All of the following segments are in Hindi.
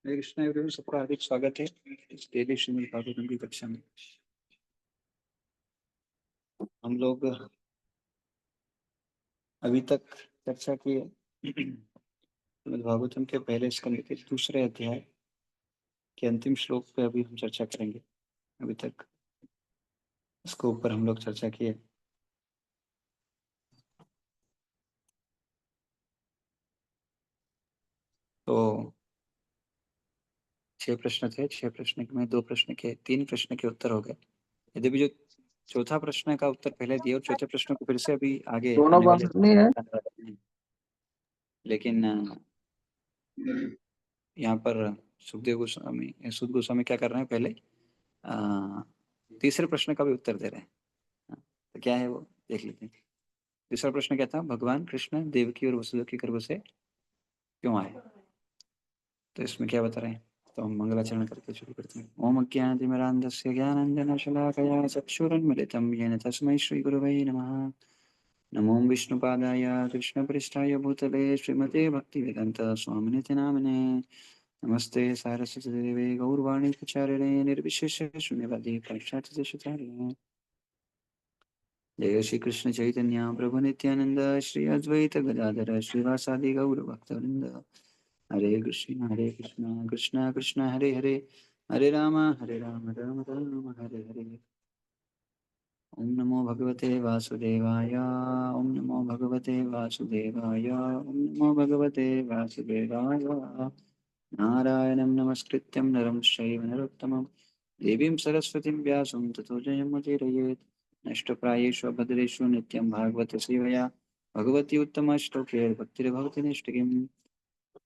हरे कृष्णा एवरीवन, सबका हार्दिक स्वागत है इस डेली श्रीमद् भागवतम की कक्षा में। हम लोग अभी तक चर्चा किए श्रीमद् भागवतम के पहले स्कंद के दूसरे अध्याय के अंतिम श्लोक पे अभी हम चर्चा करेंगे। अभी तक इसके ऊपर हम लोग चर्चा किए। तो 6 प्रश्न थे। 6 प्रश्न में 2 प्रश्न के 3 प्रश्न के उत्तर हो गए। यदि भी जो चौथा प्रश्न का उत्तर पहले दिया और चौथे प्रश्न को फिर से अभी आगे दोनों आने बात वाले नहीं है। लेकिन यहाँ पर सुखदेव गोस्वामी सुद गोस्वामी क्या कर रहे हैं, पहले तीसरे प्रश्न का भी उत्तर दे रहे हैं। तो क्या है वो देख लेते हैं। तीसरा प्रश्न क्या था? भगवान कृष्ण देवकी और वसुदेव के गर्भ से क्यों आए? तो इसमें क्या बता रहे हैं, तो हम मंगलाचरण करके शुरू करते हैं। ओम अज्ञानतिमिरान्धस्य ज्ञानाञ्जनशलाकया चक्षुरुन्मिलितं येन तस्मै श्रीगुरवे नमः। नमो विष्णुपादाय कृष्णपृष्ठाय भूतले श्रीमते भक्तिवेदान्त स्वामिनिति नामिने। नमस्ते सारस्वती देवे गौरवाणी प्रचारिणे निर्विशेष शून्यवादी पाश्चात्यदेशतारिणे। जय श्री कृष्ण चैतन्य प्रभु नित्यानंद श्री अद्वैत गदाधर श्रीवासादि गौर भक्तवृंद। हरे कृष्ण कृष्ण कृष्ण हरे हरे, हरे राम राम राम हरे हरे। ओम नमो भगवते वासुदेवाय, ओम नमो भगवते वासुदेवाय, ओम नमो भगवते वासुदेवाय। नारायणं नमस्कृत्यं नरं चैव नरोत्तमं देवीं सरस्वतीं व्यासं ततो जयमुदीरयेत्। नष्टप्रायेषु भद्रेषु नित्यं भागवत सेवया भगवती उत्तमश्लोके भक्तिर्भवति निष्ठिकीम्।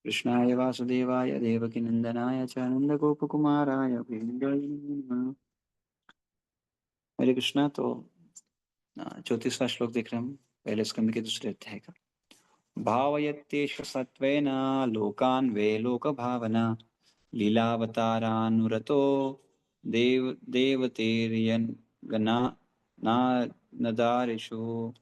कृष्णाय वासुदेवाय देवकीनन्दनाय च नन्दगोपकुमाराय गोविन्दाय नमः। हरे कृष्णा। तो 34वां श्लोक देख रहे हैं हम पहले स्कंद के दूसरे अध्याय का। भावयत्येष सत्त्वेन लोकान् वे लोकभावना लीलावतारानुरतो देवतेर्यन् गना नदारिषु।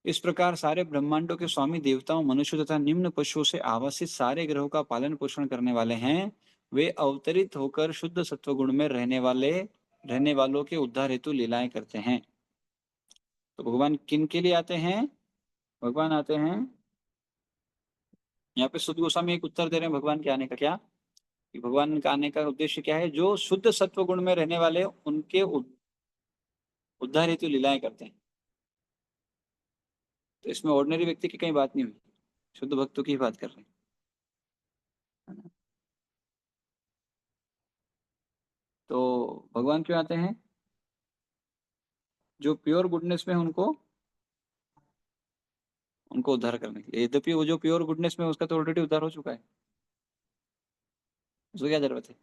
इस प्रकार सारे ब्रह्मांडों के स्वामी देवताओं, मनुष्य तथा निम्न पशुओं से आवासित सारे ग्रहों का पालन पोषण करने वाले हैं। वे अवतरित होकर शुद्ध सत्वगुण में रहने वालों के उद्धार हेतु लीलाएं करते हैं। तो भगवान किन के लिए आते हैं? भगवान आते हैं, यहाँ पे सुद गोस्वामी एक उत्तर दे रहे हैं भगवान के आने का। क्या कि भगवान का आने का उद्देश्य क्या है? जो शुद्ध सत्व गुण में रहने वाले उनके उद्धार हेतु लीलाएं करते हैं। तो इसमें ऑर्डिनरी व्यक्ति की कहीं बात नहीं हुई, शुद्ध भक्तों की ही बात कर रहे हैं, है ना? तो भगवान क्यों आते हैं? जो प्योर गुडनेस में उनको उद्धार करने के लिए। यद्यपि वो जो प्योर गुडनेस में उसका तो ऑलरेडी उद्धार हो चुका है, उसको क्या जरूरत है?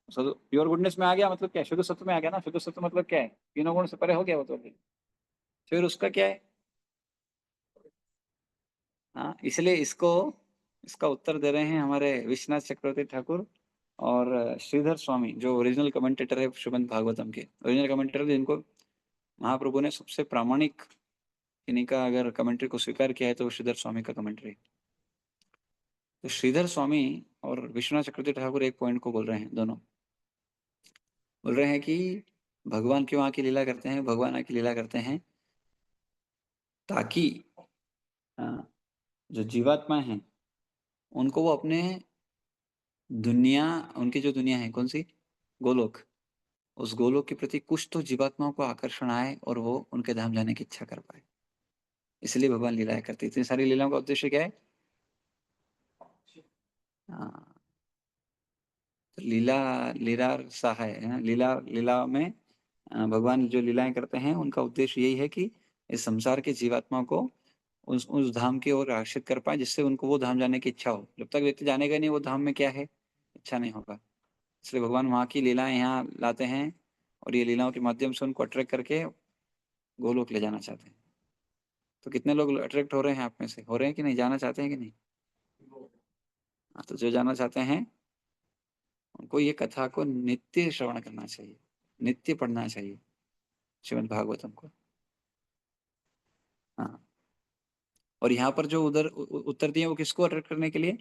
प्योर गुडनेस में आ गया मतलब क्या? शुद्ध सत्व में आ गया ना। शुद्ध सत्व मतलब क्या है? तीनों गुण से परे हो गया वो तो already। फिर उसका क्या है? हाँ, इसलिए इसका उत्तर दे रहे हैं हमारे विश्वनाथ चक्रवर्ती ठाकुर और श्रीधर स्वामी, जो ओरिजिनल कमेंटेटर है श्रीमद् भागवतम के। ओरिजिनल कमेंटेटर जिनको महाप्रभु ने सबसे प्रामाणिक, इन्हीं का अगर कमेंट्री को स्वीकार किया है तो श्रीधर स्वामी का कमेंट्री। तो श्रीधर स्वामी और विश्वनाथ चक्रवर्ती ठाकुर एक पॉइंट को बोल रहे हैं, दोनों बोल रहे हैं कि भगवान क्यों आके लीला करते हैं? भगवान आके लीला करते हैं ताकि जो जीवात्मा है उनको वो अपने दुनिया, उनकी जो दुनिया है कौन सी? गोलोक। उस गोलोक के प्रति कुछ तो जीवात्माओं को आकर्षण आए और वो उनके धाम जाने की इच्छा कर पाए। इसलिए भगवान लीलाएं करते। इतनी सारी लीलाओं का उद्देश्य क्या है? हाँ, तो लीला लीला सा है। लीला में भगवान जो लीलाएं करते हैं उनका उद्देश्य यही है कि इस संसार के जीवात्मा को उस धाम की ओर आकर्षित कर पाए, जिससे उनको वो धाम जाने की इच्छा हो। जब तक व्यक्ति जानेगा नहीं वो धाम में क्या है, इच्छा नहीं होगा। इसलिए भगवान वहाँ की लीलाएं यहाँ लाते हैं और ये लीलाओं के माध्यम से उनको अट्रैक्ट करके गोलोक ले जाना चाहते हैं। तो कितने लोग अट्रैक्ट हो रहे हैं? आप में से हो रहे हैं कि नहीं? जाना चाहते हैं कि नहीं? हाँ, तो जो जाना चाहते हैं उनको ये कथा को नित्य श्रवण करना चाहिए, नित्य पढ़ना चाहिए श्रीमद् भागवतम को। हाँ, और यहाँ पर जो उत्तर दिए वो किसको अट्रैक्ट करने के लिए?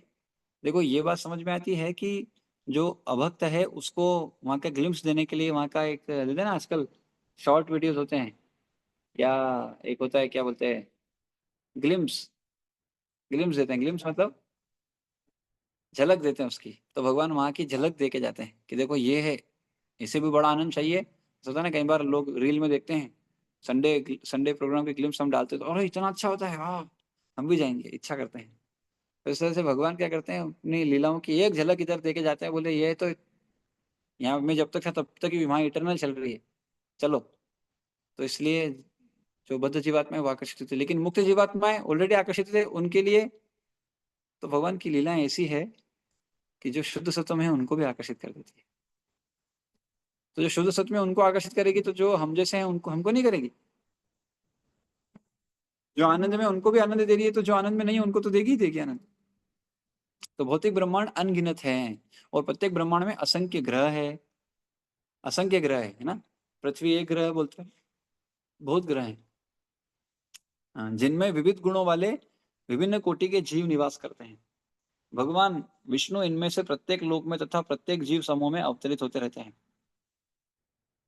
देखो ये बात समझ में आती है कि जो अभक्त है उसको वहां का ग्लिम्स देने के लिए वहां का एक देते हैं ना आजकल शॉर्ट वीडियोस होते हैं, या एक होता है क्या बोलते हैं, ग्लिम्स, ग्लिम्स देते हैं, ग्लिम्स मतलब झलक देते हैं उसकी। तो भगवान वहां की झलक दे के जाते हैं कि देखो ये है, इसे भी बड़ा आनंद चाहिए। ऐसा होता है ना, कई बार लोग रील में देखते हैं, संडे संडे प्रोग्राम के ग्लिम्स हम डालते हैं तो अरे इतना अच्छा होता है, हाँ हम भी जाएंगे, इच्छा करते हैं। तो इस तरह से भगवान क्या करते हैं, अपनी लीलाओं की एक झलक इधर देके जाते हैं, बोले ये तो यहाँ में जब तक था तब तक ही वहाँ इटरनल चल रही है, चलो। तो इसलिए जो बद्ध जीवात्मा है वो आकर्षित थे, लेकिन मुक्त जीवात्माएं ऑलरेडी आकर्षित थे, उनके लिए तो भगवान की लीलाएं ऐसी है कि जो शुद्ध सत्व में है उनको भी आकर्षित कर देती है। तो जो शुद्ध सत्व में उनको आकर्षित करेगी तो जो हम जैसे हैं उनको हमको नहीं करेगी। जो आनंद में उनको भी आनंद दे रही है तो जो आनंद में नहीं है उनको तो देगी ही देगी आनंद। तो भौतिक ब्रह्मांड अनगिनत है, और प्रत्येक ब्रह्मांड में असंख्य ग्रह है, असंख्य ग्रह है ना। पृथ्वी एक ग्रह बोलते हैं, बहुत ग्रह हैं। हाँ, जिनमें विविध गुणों वाले विभिन्न कोटि के जीव निवास करते हैं। भगवान विष्णु इनमें से प्रत्येक लोक में तथा प्रत्येक जीव समूह में अवतरित होते रहते हैं।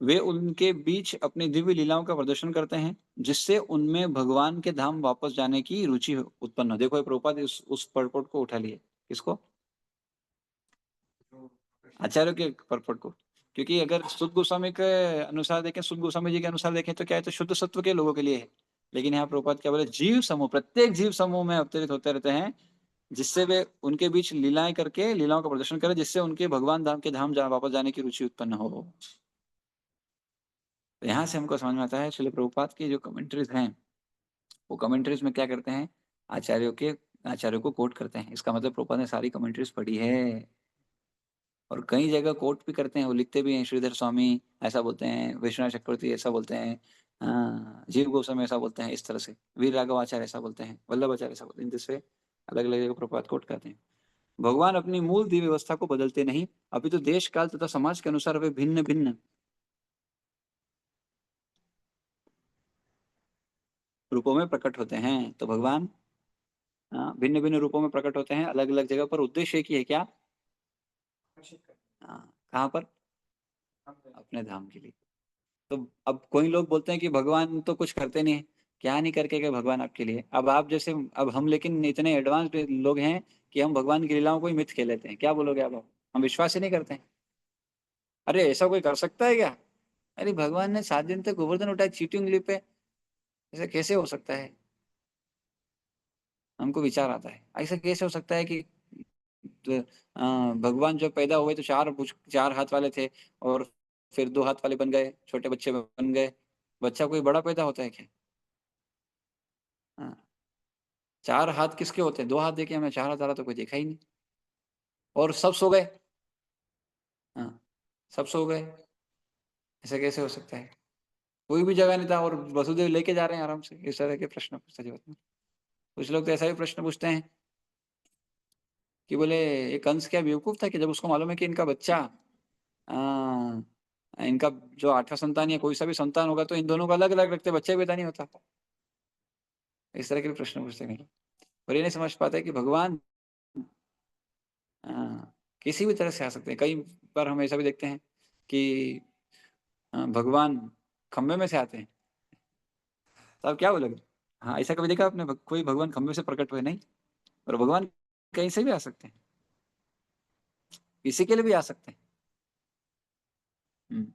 वे उनके बीच अपनी दिव्य लीलाओं का प्रदर्शन करते हैं, जिससे उनमें भगवान के धाम वापस जाने की रुचि उत्पन्न हो। देखो ये प्रभुपाद उस पर्पट को उठा लिए, किसको, आचार्यों के पर्पट को। क्योंकि अगर शुद्ध गोस्वामी के अनुसार देखें, शुद्ध गोस्वामी जी के अनुसार देखें तो क्या है, तो शुद्ध सत्व के लोगों के लिए है। लेकिन यहाँ प्रभुपाद क्या बोले, जीव समूह, प्रत्येक जीव समूह में अवतरित होते रहते हैं, जिससे वे उनके बीच लीलाएं करके लीलाओं का प्रदर्शन करें, जिससे उनके भगवान धाम के धाम वापस जाने की रुचि उत्पन्न हो। तो यहाँ से हमको समझ में आता है श्रील प्रभुपाद की जो कमेंट्रीज हैं, वो कमेंट्रीज में क्या करते हैं, आचार्यों के, आचार्यों को कोट करते हैं। इसका मतलब प्रभुपाद ने सारी कमेंट्रीज पढ़ी है, और कई जगह कोट भी करते हैं, वो लिखते भी हैं, श्रीधर स्वामी ऐसा बोलते हैं, विश्वनाथ चक्रवर्ती ऐसा बोलते हैं, जीव गोस्वामी ऐसा बोलते हैं, इस तरह से वीर राघवाचार्य ऐसा बोलते हैं, वल्लभाचार्य ऐसा बोलते हैं, जिससे अलग अलग जगह प्रभुपाद कोट करते हैं। भगवान अपनी मूल दिव्य व्यवस्था को बदलते नहीं, अभी तो देश काल तथा समाज के अनुसार वे भिन्न भिन्न रूपों में प्रकट होते हैं। तो भगवान भिन्न भिन्न रूपों में प्रकट होते हैं अलग अलग जगह पर, उद्देश्य एक ही है क्या, कहाँ पर, अपने धाम के लिए। तो अब कोई लोग बोलते हैं कि भगवान तो कुछ करते नहीं है, क्या नहीं करके गए भगवान आपके लिए। अब आप जैसे, अब हम लेकिन इतने एडवांस लोग हैं कि हम भगवान की लीलाओं को ही मिथ खेल लेते हैं, क्या बोलोगे आप, हम विश्वास ही नहीं करते हैं। अरे ऐसा कोई कर सकता है क्या, अरे भगवान ने 7 दिन तक गोवर्धन उठाया चीटी उंगली पे, ऐसा कैसे हो सकता है। हमको विचार आता है ऐसा कैसे हो सकता है कि तो, भगवान जब पैदा हुए तो 4 हाथ वाले थे, और फिर 2 हाथ वाले बन गए, छोटे बच्चे बन गए। बच्चा कोई बड़ा पैदा होता है क्या। हाँ, 4 हाथ किसके होते हैं, 2 हाथ देखे हमें, 4 हाथ वाला तो कोई देखा ही नहीं। और सब सो गए, हाँ सब सो गए, ऐसा कैसे हो सकता है। कोई भी जगह नहीं था और वसुदेव लेके जा रहे हैं आराम से, इस तरह के प्रश्न पूछते जीवन में। कुछ लोग तो ऐसा भी प्रश्न पूछते हैं कि बोले ये कंस क्या बेवकूफ था कि जब उसको मालूम है कि इनका बच्चा, आ, इनका जो 8वां संतान या कोई सा भी संतान होगा तो इन दोनों को अलग अलग रखते, बच्चे पैदा नहीं होता। इस तरह के भी प्रश्न पूछते हैं लोग। और ये नहीं समझ पाते कि भगवान किसी भी तरह से आ सकते हैं। कई बार हम ऐसा भी देखते हैं कि भगवान खंबे में से आते हैं, तो आप क्या बोलोगे। हाँ ऐसा कभी देखा आपने, कोई भगवान खंबे से प्रकट हुए नहीं, और भगवान कहीं से भी आ सकते हैं, किसी के लिए भी आ सकते हैं। हम्म,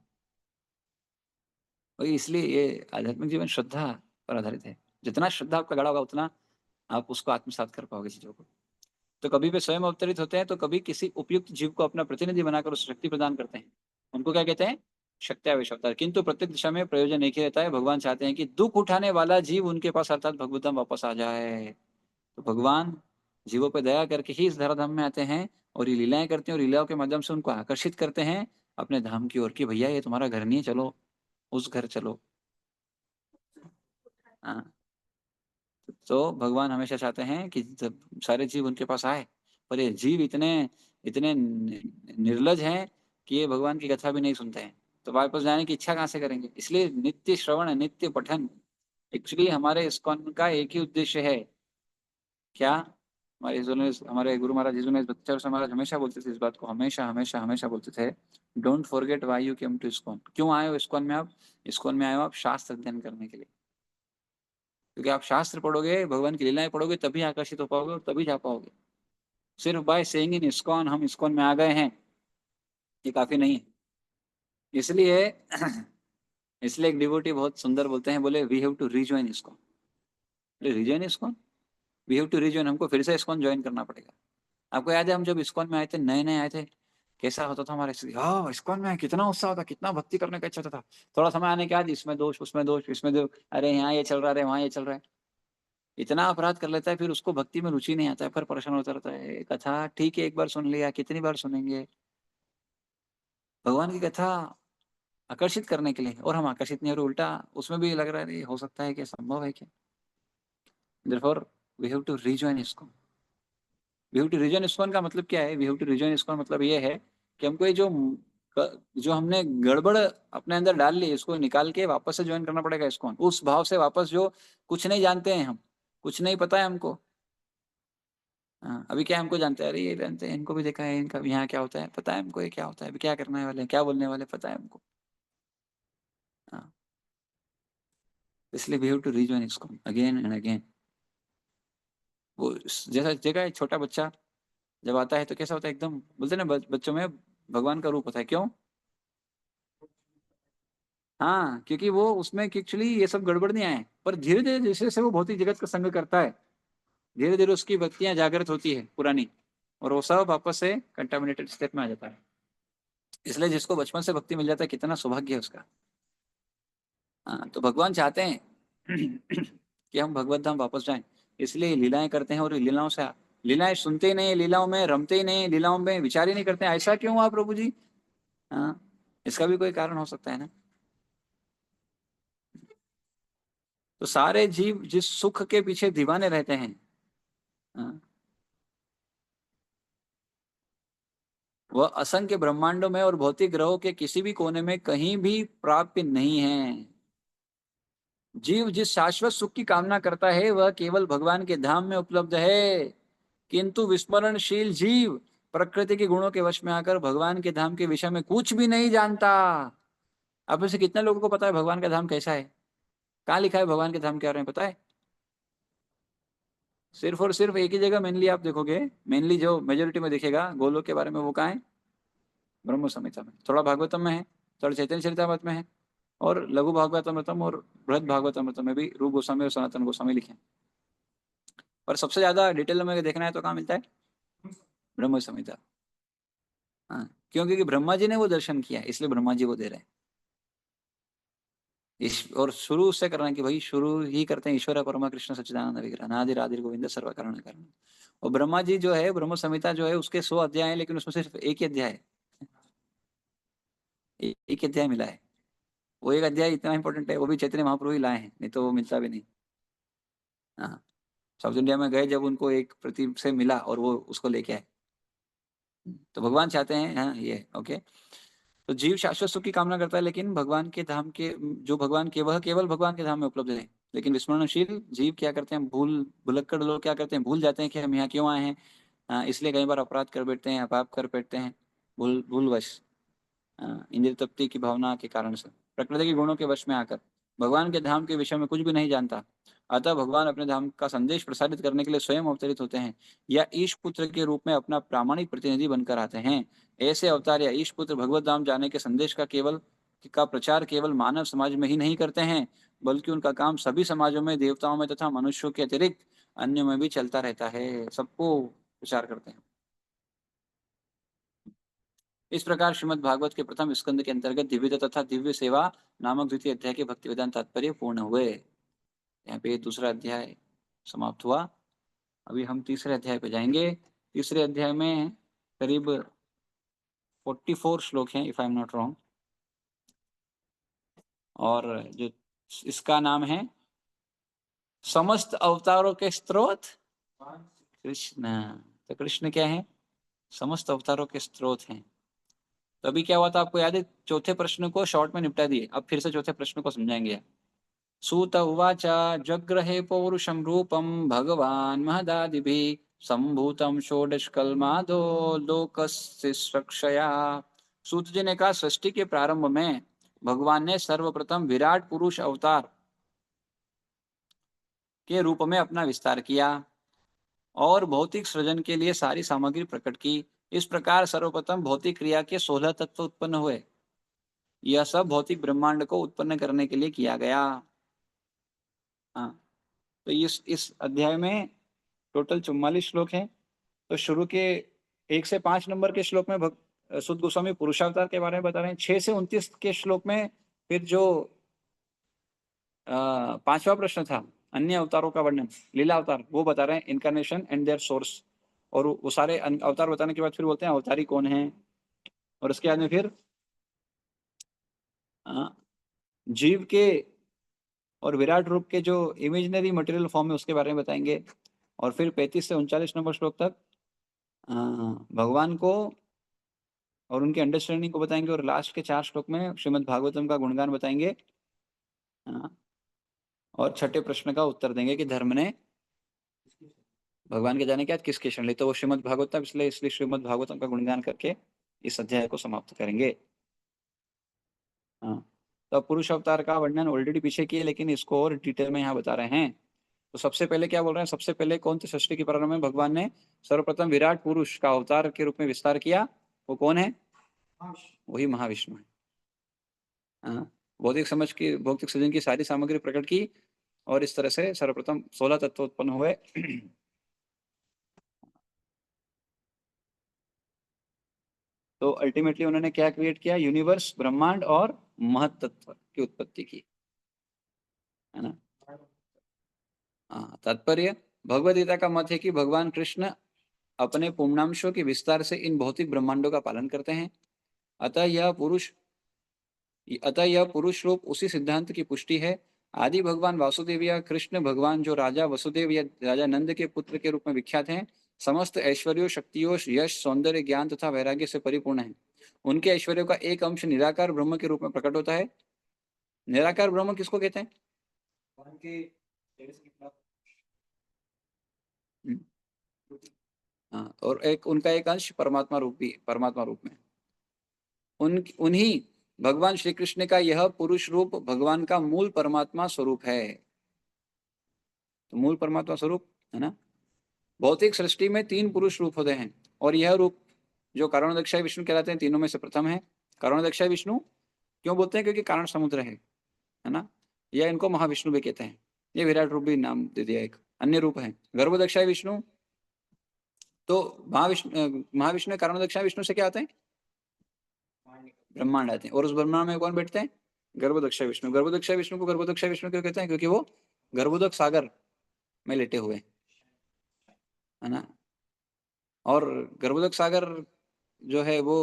और इसलिए ये आध्यात्मिक जीवन श्रद्धा पर आधारित है। जितना श्रद्धा आपका गड़ा होगा उतना आप उसको आत्मसात कर पाओगे चीजों को। तो कभी वे स्वयं अवतरित होते हैं तो कभी किसी उपयुक्त जीव को अपना प्रतिनिधि बनाकर उसे शक्ति प्रदान करते हैं। उनको क्या कहते हैं, शक्त्यावेश अवतार। किंतु प्रत्येक दिशा में प्रयोजन एक ही रहता है, भगवान चाहते हैं कि दुख उठाने वाला जीव उनके पास अर्थात भगवतम वापस आ जाए। तो भगवान जीवों पर दया करके ही इस धराधाम में आते हैं, और ये लीलाएं करते हैं, और लीलाओं के माध्यम से उनको आकर्षित करते हैं अपने धाम की ओर, कि भैया ये तुम्हारा घर नहीं है, चलो उस घर चलो। हाँ, तो भगवान हमेशा चाहते हैं कि जब सारे जीव उनके पास आए, पर ये जीव इतने इतने निर्लज हैं कि ये भगवान की कथा भी नहीं सुनते हैं, तो वापस जाने की इच्छा कहाँ से करेंगे। इसलिए नित्य श्रवण नित्य पठन, एक्चुअली हमारे इस्कॉन का एक ही उद्देश्य है, क्या, हमारे गुरु महाराज जीजू ने बच्चा महाराज हमेशा बोलते थे इस बात को, हमेशा हमेशा हमेशा बोलते थे, don't forget why you came to ISKCON. क्यों आए हो इस्कॉन में आप? इस्कॉन में आए हो आप शास्त्र अध्ययन करने के लिए, क्योंकि आप शास्त्र पढ़ोगे, भगवान की लीलाएं पढ़ोगे, तभी आकर्षित हो पाओगे और तभी जा पाओगे। सिर्फ बाय सेइंग इन इस्कॉन हम इस्कॉन में आ गए हैं, ये काफी नहीं है। इसलिए इसलिए एक डिवोटी बहुत सुंदर बोलते हैं, बोले we have to rejoin ISKCON. Rejoin ISKCON, we have to rejoin, हमको फिर से इस्कॉन ज्वाइन करना पड़ेगा। आपको याद है हम जब इस्कॉन में आए थे, नए नए आए थे, कैसा होता था हमारा हाँ इस्कॉन में कितना उत्साह था, कितना भक्ति करने का इच्छा था। थोड़ा समय आने के बाद इसमें दोष उसमें दोष इसमें दोष, अरे यहाँ ये चल रहा है, वहाँ ये चल रहा है, इतना अपराध कर लेता है, फिर उसको भक्ति में रुचि नहीं आता है, फिर परेशान होता रहता है। कथा ठीक है, एक बार सुन लिया, कितनी बार सुनेंगे? भगवान की कथा आकर्षित करने के लिए, और हम आकर्षित नहीं हो रहे, उल्टा उसमें भी लग रहा है हो सकता है क्या, संभव है क्या? Therefore we have to rejoin ISKCON। We have to rejoin ISKCON का मतलब क्या है? We have to rejoin ISKCON मतलब ये है कि हमको ये जो हमने गड़बड़ अपने अंदर डाल ली, इसको निकाल के वापस से ज्वाइन करना पड़ेगा इस्कॉन, उस भाव से वापस, जो कुछ नहीं जानते हैं हम, कुछ नहीं पता है हमको। हाँ, अभी क्या हमको जानते हैं, अरे ये जानते हैं, इनको भी देखा है, इनका यहाँ क्या होता है पता है हमको, ये क्या होता है, अभी क्या करने वाले हैं, क्या बोलने वाले पता है हमको। हाँ, इसलिए we have to rejoin ISKCON again and again. वो जैसा जगह छोटा बच्चा जब आता है तो कैसा होता है, एकदम बोलते हैं ना बच्चों में भगवान का रूप होता है, क्यों? हाँ, क्योंकि वो उसमें एक्चुअली ये सब गड़बड़ नहीं आए, पर धीरे धीरे जैसे जैसे वो भौतिक जगत का संग करता है, धीरे धीरे उसकी भक्तियां जागृत होती है पुरानी, और वो सब वापस से कंटामिनेटेड स्टेट में आ जाता है। इसलिए जिसको बचपन से भक्ति मिल जाता है, कितना सौभाग्य है उसका। हाँ, तो भगवान चाहते हैं कि हम भगवत धाम वापस जाएं, इसलिए लीलाएं करते हैं, और लीलाओं से, लीलाएं सुनते ही नहीं, लीलाओं में रमते ही नहीं, लीलाओं में विचार ही नहीं करते हैं। ऐसा क्यों हुआ प्रभु जी? हाँ, इसका भी कोई कारण हो सकता है ना। तो सारे जीव जिस सुख के पीछे दीवाने रहते हैं, हाँ, वह असंख्य ब्रह्मांडों में और भौतिक ग्रहों के किसी भी कोने में कहीं भी प्राप्य नहीं है। जीव जिस शाश्वत सुख की कामना करता है, वह केवल भगवान के धाम में उपलब्ध है। किंतु विस्मरणशील जीव प्रकृति के गुणों के वश में आकर भगवान के धाम के विषय में कुछ भी नहीं जानता। अब में से कितने लोगों को पता है भगवान का धाम कैसा है? कहाँ लिखा है भगवान के धाम के बारे में, पता है? सिर्फ और सिर्फ एक ही जगह मेनली आप देखोगे, मेनली जो मेजोरिटी में दिखेगा गोलोक के बारे में, वो कहाँ है? ब्रह्म संहिता में, थोड़ा भागवतम में है, थोड़ा चैतन्य चरितामृत में है, और लघु भागवतमृतम और बृहद भागवतमृतम में भी रूप गोस्वामी और सनातन गोस्वामी लिखे हैं। पर सबसे ज्यादा डिटेल में देखना है तो कहाँ मिलता है? ब्रह्म संहिता। हाँ, क्यों? क्योंकि ब्रह्मा जी ने वो दर्शन किया, इसलिए ब्रह्मा जी वो दे रहे हैं। इस और शुरू से करना कि भाई शुरू ही करते हैं, ईश्वर परमा कृष्ण सच्चिदानंद विग्रह नादि राधि गोविंद सर्व कारण कारण। और ब्रह्मा जी जो है, ब्रह्म संहिता जो है, उसके 100 अध्याय हैं, लेकिन उसमें सिर्फ एक ही अध्याय है, एक ही अध्याय मिला है। वो एक अध्याय इतना इंपॉर्टेंट है, वो भी चैतन्य महाप्रभु ही लाए हैं, नहीं तो वो मिलता भी नहीं। हाँ, साउथ इंडिया में गए जब, उनको एक प्रति से मिला और वो उसको लेके आए। तो भगवान चाहते हैं, हाँ ये ओके। तो जीव शाश्वत सुख की कामना करता है, लेकिन भगवान के धाम के, जो भगवान के, वह केवल भगवान के धाम में उपलब्ध है। लेकिन विस्मरणशील जीव क्या करते हैं, भुलक्कड़ लोग क्या करते हैं, भूल जाते हैं कि हम यहाँ क्यों आए हैं। इसलिए कई बार अपराध कर बैठते हैं, पाप कर बैठते हैं, भूलवश, इंद्रिय तृप्ति की भावना के कारण से, प्रकृति के गुणों के वश में आकर भगवान के धाम के विषय में कुछ भी नहीं जानता। अतः भगवान अपने धाम का संदेश प्रसारित करने के लिए स्वयं अवतरित होते हैं, या ईश पुत्र के रूप में अपना प्रामाणिक प्रतिनिधि बनकर आते हैं। ऐसे अवतार या ईश पुत्र भगवत धाम जाने के संदेश का प्रचार केवल मानव समाज में ही नहीं करते हैं, बल्कि उनका काम सभी समाजों में, देवताओं में तथा मनुष्यों के अतिरिक्त अन्य में भी चलता रहता है। सबको प्रचार करते हैं। इस प्रकार श्रीमद् भागवत के प्रथम स्कंद के अंतर्गत दिव्य तथा दिव्य सेवा नामक द्वितीय अध्याय के भक्ति वेदांत तात्पर्य पूर्ण हुए। यहाँ पे दूसरा अध्याय समाप्त हुआ। अभी हम तीसरे अध्याय पे जाएंगे। तीसरे अध्याय में करीब 44 श्लोक हैं, if I am not wrong, और जो इसका नाम है समस्त अवतारों के स्रोत कृष्ण। तो कृष्ण क्या है? समस्त अवतारों के स्रोत हैं। तो अभी क्या हुआ था आपको याद है? चौथे प्रश्न को शॉर्ट में निपटा दिए, अब फिर से चौथे प्रश्न को समझाएंगे। सूत उवाच जग्रहे पौरुषं रूपं भगवान् महदादिभिः संभूतम षोडश कल्मादो लोकस्य रक्षया। सूत जी ने कहा, सृष्टि के प्रारंभ में भगवान ने सर्वप्रथम विराट पुरुष अवतार के रूप में अपना विस्तार किया और भौतिक सृजन के लिए सारी सामग्री प्रकट की। इस प्रकार सर्वप्रथम भौतिक क्रिया के 16 तत्व उत्पन्न हुए। यह सब भौतिक ब्रह्मांड को उत्पन्न करने के लिए किया गया। हाँ, तो इस अध्याय में टोटल 44 श्लोक हैं। तो शुरू के 1 से 5 नंबर के श्लोक में सुत गोस्वामी पुरुषावतार के बारे में बता रहे हैं। 6 से 29 के श्लोक में फिर जो पांचवा प्रश्न था, अन्य अवतारों का वर्णन, लीला अवतार, वो बता रहे हैं, इनकारनेशन एंड देयर सोर्स। और वो सारे अवतार बताने के बाद फिर बोलते हैं अवतारी कौन है। और उसके बाद में फिर जीव के और विराट रूप के जो इमेजिनरी मटेरियल फॉर्म है उसके बारे में बताएंगे। और फिर 35 से 39 नंबर श्लोक तक भगवान को और उनके अंडरस्टैंडिंग को बताएंगे। और लास्ट के 4 श्लोक में श्रीमद् भागवतम का गुणगान बताएंगे। और छठे प्रश्न का उत्तर देंगे कि धर्म ने भगवान के जाने के बाद किसके शरण ली। तो वो श्रीमद् भागवतम, इसलिए श्रीमद् भागवतम का गुणगान करके इस अध्याय को समाप्त करेंगे। हाँ, तो पुरुष अवतार का वर्णन ऑलरेडी पीछे किए, लेकिन इसको और डिटेल में यहाँ बता रहे हैं। तो सबसे पहले क्या बोल रहे हैं, सबसे पहले कौन सी सृष्टि के प्रारंभ में भगवान ने सर्वप्रथम विराट पुरुष का अवतार के रूप में विस्तार किया। वो कौन है? वही महाविष्णु है। भौतिक समझ की, भौतिक सृजन की सारी सामग्री प्रकट की और इस तरह से सर्वप्रथम 16 तत्व उत्पन्न हुए। तो अल्टीमेटली उन्होंने क्या क्रिएट किया? यूनिवर्स, ब्रह्मांड और महत्तत्व की उत्पत्ति की, है ना। तात्पर्य, भगवद गीता का मत है कि भगवान कृष्ण अपने पूर्णांशों के विस्तार से इन भौतिक ब्रह्मांडों का पालन करते हैं। अतः यह पुरुष रूप उसी सिद्धांत की पुष्टि है। आदि भगवान वासुदेव या कृष्ण भगवान, जो राजा वसुदेव या राजा नंद के पुत्र के रूप में विख्यात हैं, समस्त ऐश्वर्यों, शक्तियों, यश, सौंदर्य, ज्ञान तथा वैराग्य से परिपूर्ण है। उनके ऐश्वर्यों का एक अंश निराकार ब्रह्म के रूप में प्रकट होता है। निराकार ब्रह्म किसको कहते हैं? हाँ, और एक उनका एक अंश परमात्मा रूप भी, परमात्मा रूप में उन्हीं भगवान श्री कृष्ण का यह पुरुष रूप भगवान का मूल परमात्मा स्वरूप है। तो मूल परमात्मा स्वरूप है ना। भौतिक सृष्टि में 3 पुरुष रूप होते हैं और यह रूप जो कारणोदक्षाय विष्णु कहलाते हैं, तीनों में से प्रथम है। कारणोदक्षाय विष्णु क्यों बोलते हैं? क्योंकि कारण समुद्र है ना। या इनको महाविष्णु भी कहते हैं। ये विराट रूप भी नाम दे दिया। एक अन्य रूप है गर्भोदक्षाय विष्णु। तो महाविष्णु कारणोदक्षाय विष्णु से क्या आते हैं? ब्रह्मांड आते हैं। और उस ब्रह्मांड में कौन बैठते हैं? गर्भोदक्षाय विष्णु। गर्भोदक्षाय विष्णु को गर्भोदक्षाय विष्णु क्यों कहते हैं? क्योंकि वो गर्भोदक सागर में लेटे हुए, है ना। और गर्भोदक सागर जो है वो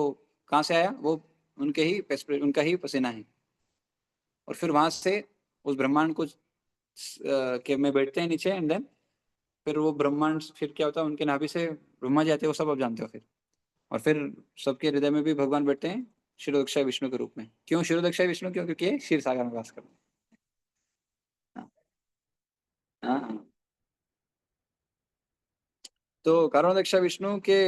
कहाँ से आया? वो उनका ही पसीना है। और फिर वहां से उस ब्रह्मांड को के में बैठते हैं नीचे, एंड देन फिर वो ब्रह्मांड फिर क्या होता है, उनके नाभि से ब्रह्मा जी आते हैं, वो सब आप जानते हो फिर। और फिर सबके हृदय में भी भगवान बैठते हैं क्षीरोदक्षाय विष्णु के रूप में। क्यों क्षीरोदक्षाय विष्णु? क्यों? क्योंकि क्षीर सागर में वास करते हैं। हाँ, तो कारणोदक्षाय विष्णु के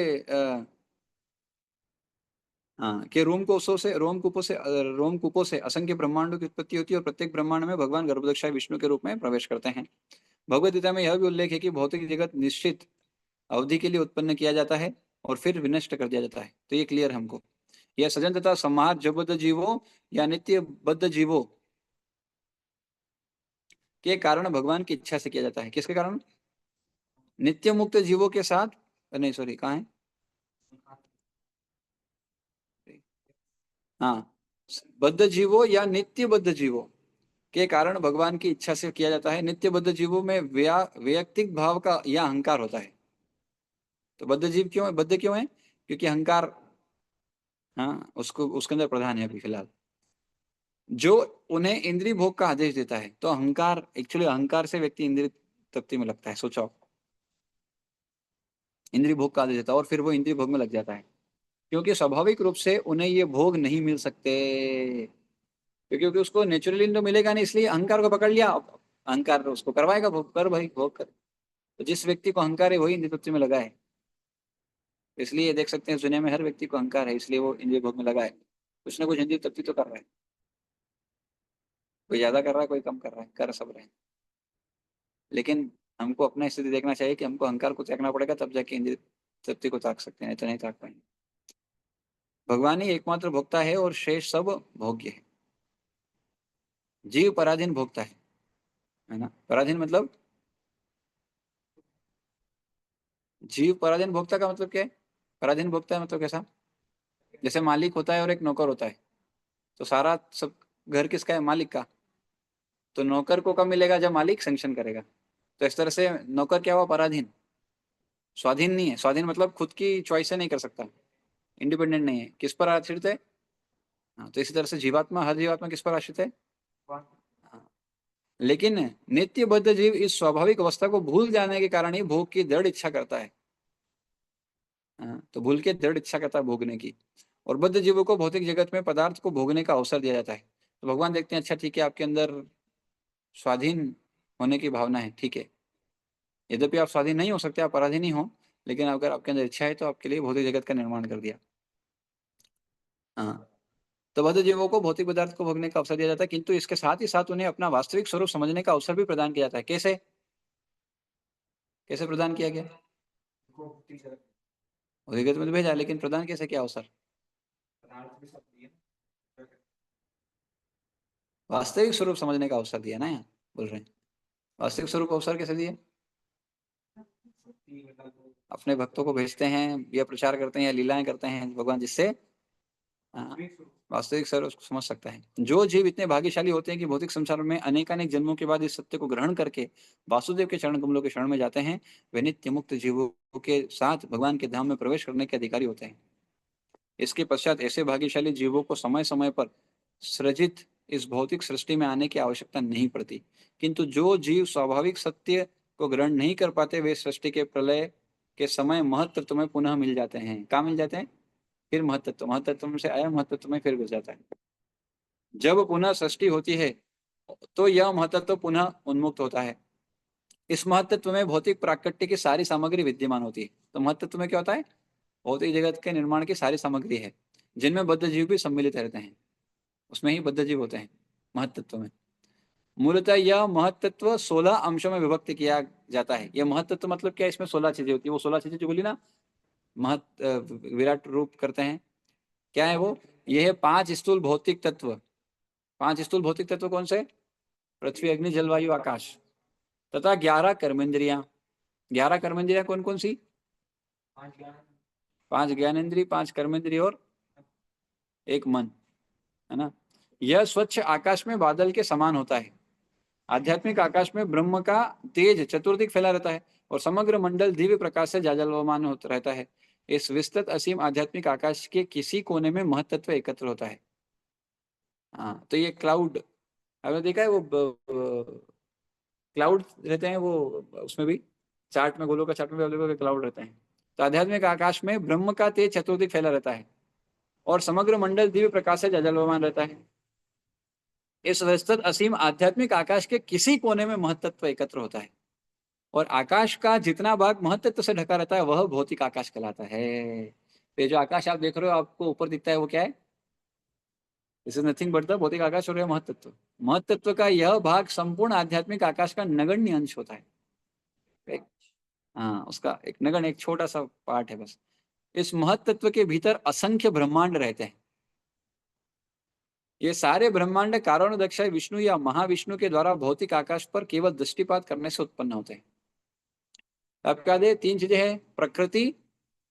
हाँ, कि रोम कूपों से असंख्य ब्रह्मांडों की उत्पत्ति होती है और प्रत्येक ब्रह्मांड में भगवान गर्भोदक्षाय विष्णु के रूप में प्रवेश करते हैं। भगवद गीता में यह भी उल्लेख है कि भौतिक जगत निश्चित अवधि के लिए उत्पन्न किया जाता है और फिर विनष्ट कर दिया जाता है। तो ये क्लियर हमको। यह सजन तथा संहार जबद्ध जीवों या नित्य बद्ध जीवों के कारण भगवान की इच्छा से किया जाता है। किसके कारण? नित्य मुक्त जीवों के साथ, नहीं सॉरी, कहाँ है? हाँ, बद्ध जीवों या नित्य बद्ध जीवों के कारण भगवान की इच्छा से किया जाता है। नित्य बद्ध जीवों में वैयक्तिक भाव का या अहंकार होता है। तो बद्ध जीव क्यों है? बद्ध क्यों है? क्योंकि अहंकार, हाँ, उसको उसके अंदर प्रधान है अभी फिलहाल, जो उन्हें इंद्रिय भोग का आदेश देता है। तो अहंकार, एक्चुअली अहंकार से व्यक्ति इंद्रिय तृप्ति में लगता है। सोचो, इंद्रिय भोग का आदेश देता है और फिर वो इंद्रिय भोग में लग जाता है, क्योंकि स्वाभाविक रूप से उन्हें ये भोग नहीं मिल सकते, क्योंकि उसको नेचुरली तो मिलेगा नहीं, इसलिए अहंकार को पकड़ लिया। अहंकार उसको करवाएगा भोग, कर भाई भोग कर। तो जिस व्यक्ति को अहंकार है वही इंद्रिय तृप्ति में लगा है। इसलिए देख सकते हैं दुनिया में हर व्यक्ति को अहंकार है, इसलिए वो इंद्रिय भोग में लगा है। कुछ ना कुछ इंद्रिय तृप्ति तो कर रहा है, कोई ज्यादा कर रहा है, कोई कम कर रहा है, कर सब रहे हैं। लेकिन हमको अपना स्थिति देखना चाहिए कि हमको अहंकार को त्यागना पड़ेगा, तब जाके इंद्रिय तृप्ति को त्याग सकते हैं, नहीं तो नहीं त्याग पाएंगे। भगवान ही एकमात्र भोक्ता है और शेष सब भोग्य है। जीव पराधीन भोक्ता है ना। पराधीन मतलब, जीव पराधीन भोक्ता का मतलब क्या है? पराधीन भोक्ता है मतलब कैसा? जैसे मालिक होता है और एक नौकर होता है, तो सारा सब घर किसका है? मालिक का। तो नौकर को कब मिलेगा? जब मालिक सैंक्शन करेगा। तो इस तरह से नौकर क्या हुआ? पराधीन। स्वाधीन नहीं है। स्वाधीन मतलब खुद की चॉइस से नहीं कर सकता, इंडिपेंडेंट नहीं है। किस पर आश्रित है? हाँ, तो इसी तरह से जीवात्मा, हर जीवात्मा किस पर आश्रित है? हाँ। लेकिन नित्य बद्ध जीव इस स्वाभाविक अवस्था को भूल जाने के कारण ही भोग की दृढ़ इच्छा करता है। हाँ, तो भूल के दृढ़ इच्छा करता है भोगने की। और बद्ध जीवों को भौतिक जगत में पदार्थ को भोगने का अवसर दिया जाता है। तो भगवान देखते हैं, अच्छा ठीक है, आपके अंदर स्वाधीन होने की भावना है, ठीक है। यद्यपि आप स्वाधीन नहीं हो सकते, आप पराधीन ही हो, लेकिन अगर आपके अंदर इच्छा है तो आपके लिए भौतिक जगत का निर्माण कर दिया। हाँ, तो बद्ध जीवों को भौतिक पदार्थ को भोगने का अवसर दिया जाता है, किंतु इसके साथ ही साथ उन्हें अपना वास्तविक स्वरूप समझने का अवसर भी प्रदान किया जाता है। कैसे? कैसे प्रदान किया गया? भौतिक जगत में तो भेजा, लेकिन प्रदान कैसे किया अवसर? वास्तविक स्वरूप समझने का अवसर दिया ना, यहाँ बोल रहे हैं। वास्तविक स्वरूप अवसर कैसे दिए? अपने भक्तों को भेजते हैं या प्रचार करते हैं या लीलाएं करते हैं भगवान, जिससे हाँ, वास्तविक स्वरूप उसको समझ सकता है। जो जीव इतने भाग्यशाली होते हैं कि भौतिक संसार में अनेकानेक जन्मों के बाद इस सत्य को ग्रहण करके वासुदेव के चरण कमलों के शरण में जाते हैं, वे नित्य मुक्त जीवों के साथ भगवान के धाम में प्रवेश करने के अधिकारी होते हैं। इसके पश्चात ऐसे भाग्यशाली जीवों को समय समय पर सृजित इस भौतिक सृष्टि में आने की आवश्यकता नहीं पड़ती। किंतु जो जीव स्वाभाविक सत्य को ग्रहण नहीं कर पाते, वे सृष्टि के प्रलय के समय महत्तत्व में पुनः मिल जाते हैं। कहाँ मिल जाते हैं? फिर महत्तत्व, महत्तत्व से आया महत्तत्व में फिर घुस जाता है। जब पुनः सृष्टि होती है तो यह महत्तत्व पुनः उन्मुक्त होता है। इस महत्तत्व में भौतिक प्राकृत्य की सारी सामग्री विद्यमान होती है। तो महत्तत्व में क्या होता है? भौतिक जगत के निर्माण की सारी सामग्री है, जिनमें बद्ध जीव भी सम्मिलित रहते हैं। उसमें ही बद्ध जीव होते हैं महत्तत्व में। मूलतः यह महत्तत्व 16 अंशों में विभक्त किया जाता है। यह महत्तत्व मतलब क्या है? इसमें 16 चीजें होती है। वो 16 चीजें जो बोली ना, विराट रूप करते हैं, क्या है वो? ये है 5 स्थूल भौतिक तत्व। 5 स्थूल भौतिक तत्व कौन से? पृथ्वी, अग्नि, जलवायु, आकाश, तथा 11 कर्मेंद्रियां। 11 कर्मेंद्रियां कौन कौन सी? 5 ज्ञानेन्द्रिय, 5 कर्मेंद्रिय और एक मन, है ना। यह स्वच्छ आकाश में बादल के समान होता है। आध्यात्मिक आकाश में ब्रह्म का तेज चतुर्दिक फैला रहता है और समग्र मंडल दिव्य प्रकाश से जाजलमान होता रहता है। इस विस्तृत असीम आध्यात्मिक आकाश के किसी कोने में महत्तत्व एकत्र होता है। हाँ, तो ये क्लाउड, आपने देखा है वो क्लाउड रहते हैं वो, उसमें भी चार्ट में, गोलों का चार्ट में भी अवेलेबल क्लाउड रहते हैं। तो आध्यात्मिक आकाश में ब्रह्म का तेज चतुर्दिक फैला रहता है और समग्र मंडल दिव्य प्रकाश से जाजलमान रहता है। इस विस्तृत असीम आध्यात्मिक आकाश के किसी कोने में महत्तत्व एकत्र होता है और आकाश का जितना भाग महत्तत्व से ढका रहता है वह भौतिक आकाश कहलाता है। तो ये जो आकाश आप देख रहे हो, आपको ऊपर दिखता है, वो क्या है? This is nothing but the भौतिक आकाश और यह महत्तत्व। महत्तत्व का यह भाग संपूर्ण आध्यात्मिक आकाश का नगण्य अंश होता है। एक, हाँ, उसका एक नगण्य, एक छोटा सा पार्ट है बस। इस महत्तत्व के भीतर असंख्य ब्रह्मांड रहते हैं। ये सारे ब्रह्मांड कारण दक्ष विष्णु या महाविष्णु के द्वारा भौतिक आकाश पर केवल दृष्टिपात करने से उत्पन्न होते हैं। अब क्या दे? 3 चीजें हैं, प्रकृति,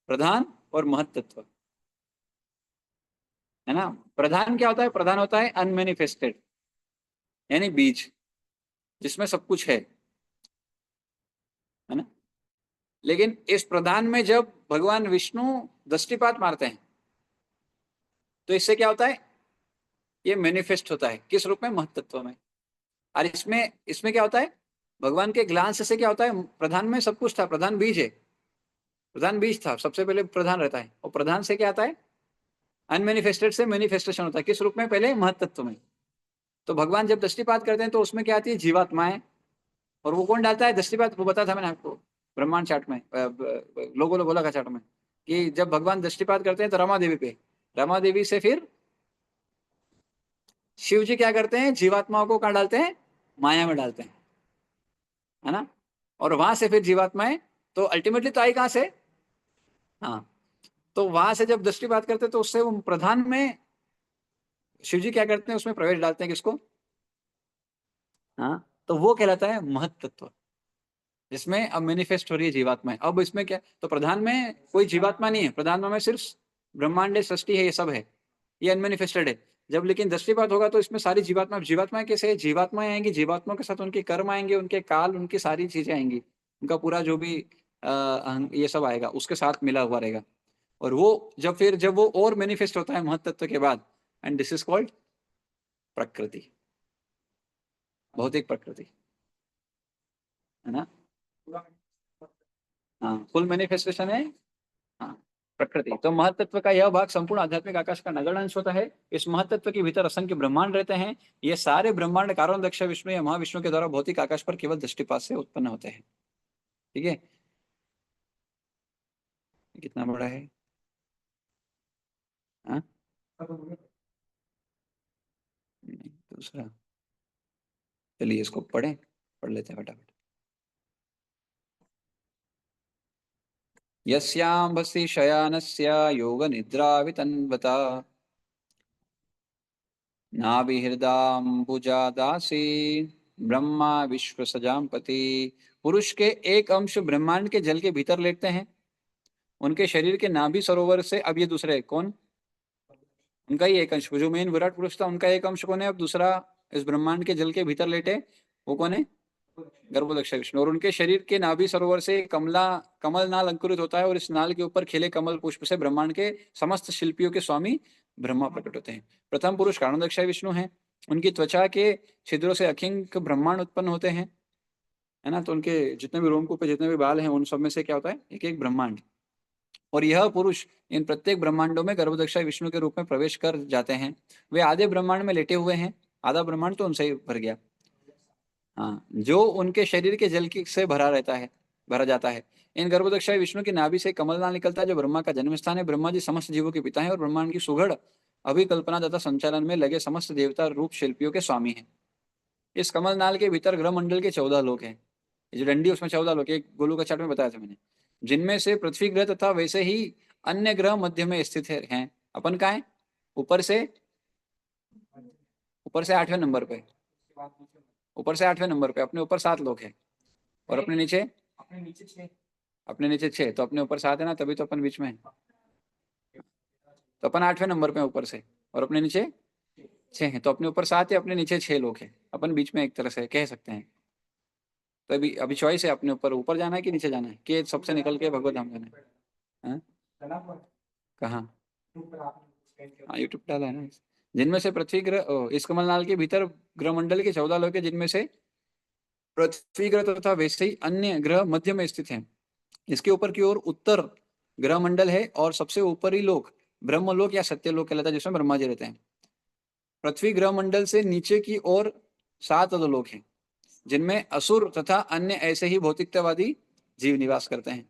प्रधान और महत्तत्व, है ना। प्रधान क्या होता है? प्रधान होता है अनमेनिफेस्टेड, यानी बीज, जिसमें सब कुछ है ना। लेकिन इस प्रधान में जब भगवान विष्णु दृष्टिपात मारते हैं तो इससे क्या होता है? ये मैनिफेस्ट होता है किस रूप में? महत्तत्व में। और इसमें इसमें क्या होता है? भगवान के ग्लांस से क्या होता है? प्रधान में सब कुछ था, प्रधान बीज है, प्रधान बीज था, सबसे पहले प्रधान रहता है, और प्रधान से क्या आता है? अनमेनिफेस्टेड से मैनिफेस्टेशन होता है। किस रूप में? पहले महत्तत्व में। तो भगवान जब दृष्टिपात करते हैं तो उसमें क्या आती है? जीवात्माएं। और वो कौन डालता है दृष्टिपात? वो बताया था मैंने आपको, ब्रह्मांड चार्ट में, लोगों ने बोला का चार्ट में कि जब भगवान दृष्टिपात करते हैं तो रमा देवी पे, रमा देवी से फिर शिव जी क्या करते हैं, जीवात्माओं को कहाँ डालते हैं, माया में डालते हैं, है ना। और वहां से फिर जीवात्माएं तो अल्टीमेटली तो आई कहां से, हाँ, तो वहां से जब दृष्टिपात करते हैं तो उससे वो प्रधान में शिव जी क्या करते हैं, उसमें प्रवेश डालते हैं किसको, हाँ, तो वो कहलाता है महत तत्व, जिसमें अब मैनिफेस्ट हो रही है जीवात्मा। अब इसमें क्या, तो प्रधान में कोई जीवात्मा नहीं है, प्रधान में सिर्फ ब्रह्मांड सृष्टि है, ये सब है, ये अनमेनिफेस्टेड है। जब लेकिन दृष्टिपात होगा तो इसमें सारी जीवात्मा, जीवात्माएं कैसे है, जीवात्माएं आएंगी, जीवात्माओं के साथ उनके कर्म आएंगे, उनके काल, उनकी सारी चीजें आएंगी, उनका पूरा जो भी ये सब आएगा उसके साथ मिला हुआ रहेगा। और वो जब वो और मैनिफेस्ट होता है महत तत्व के बाद, एंड दिस इज कॉल्ड प्रकृति, भौतिक प्रकृति, है ना। हाँ, फुल मैनिफेस्टेशन है। हाँ, प्रकृति तो महतत्व का यह भाग संपूर्ण आध्यात्मिक आकाश का नगण्य अंश होता है। इस महतत्व के भीतर असंख्य ब्रह्मांड रहते हैं। ये सारे ब्रह्मांड कारण दक्ष विष्णु या महाविष्णु के द्वारा भौतिक आकाश पर केवल दृष्टिपात से उत्पन्न होते हैं। ठीक है, कितना बड़ा है, हाँ? नहीं, दूसरा, चलिए इसको पढ़ लेते हैं फटाफट। यस्यांभसि शयानस्य योग निद्रा वितन्वता नाभिहृदाम्बुजादासी ब्रह्मा विश्व सजापति। पुरुष के एक अंश ब्रह्मांड के जल के भीतर लेटते हैं, उनके शरीर के नाभि सरोवर से, अब ये दूसरे कौन, उनका ही एक अंश, जो मेन विराट पुरुष था उनका एक अंश कौन है, अब दूसरा इस ब्रह्मांड के जल के भीतर लेटे, वो कौन है, गर्भोदक्ष विष्णु। और उनके शरीर के नाभि सरोवर से कमल नाल अंकुरित होता है, और इस नाल के ऊपर खिले कमल पुष्प से ब्रह्मांड के समस्त शिल्पियों के स्वामी ब्रह्मा प्रकट होते हैं। प्रथम पुरुष कारणोदक्ष विष्णु हैं, उनकी त्वचा के छिद्रों से अखिंक ब्रह्मांड उत्पन्न होते हैं, है ना। तो उनके जितने भी रोमकूप पे जितने भी बाल हैं उन सब में से क्या होता है, एक एक ब्रह्मांड। और यह पुरुष इन प्रत्येक ब्रह्मांडों में गर्भदक्ष विष्णु के रूप में प्रवेश कर जाते हैं। वे आधे ब्रह्मांड में लेटे हुए हैं, आधा ब्रह्मांड तो उनसे ही भर गया, हाँ, जो उनके शरीर के जल की से भरा जाता है। इन गर्भदक्ष विष्णु की नाभि से कमलनाल निकलता है, जो ब्रह्मा का जन्म स्थान है। ब्रह्मा जी समस्त जीवों के पिता हैं और ब्रह्मांड की सुगढ़ अभिकल्पना तथा संचालन में लगे समस्त देवता रूप शिल्पियों के स्वामी हैं। इस कमलनाल के भीतर ग्रह मंडल के 14 लोक हैं, ये जो डंडी उसमें 14 लोक, एक गोलू का चार्ट में बताया था मैंने, जिनमें से पृथ्वी ग्रह तथा वैसे ही अन्य ग्रह मध्य में स्थित हैं। अपन कहाँ है, ऊपर से, ऊपर से 8वें नंबर पे, ऊपर से 8वें नंबर पे, अपने ऊपर 7 लोग हैं, और अपने नीचे, अपने नीचे 6, तो अपने ऊपर 7 है ना, तभी तो अपन बीच में है। तो अपन 8वें नंबर पे ऊपर से, और अपने नीचे 6 हैं, तो अपने ऊपर 7 है, अपने नीचे 6 लोग हैं, अपन बीच में एक तरह से कह सकते हैं। तो अभी अभी चॉइस है, अपने ऊपर ऊपर जाना है कि नीचे जाना है, कि सबसे निकल के भगवत धाम जाना है, हाँ? कहाँ, हाँ यूट्यूब डाला है ना। जिनमें से पृथ्वी ग्रह, इस कमलनाल के भीतर ग्रह मंडल के 14 लोग हैं, जिनमें से पृथ्वी ग्रह तथा वैसे ही अन्य ग्रह मध्य में स्थित हैं। इसके ऊपर की ओर उत्तर ग्रह मंडल है, और सबसे ऊपरी लोक ब्रह्मलोक या सत्यलोक कहलाता है, जिसमें ब्रह्मा जी रहते हैं। पृथ्वी ग्रह मंडल से नीचे की ओर 7 अधोलोक हैं, जिनमें असुर तथा अन्य ऐसे ही भौतिकतावादी जीव निवास करते हैं।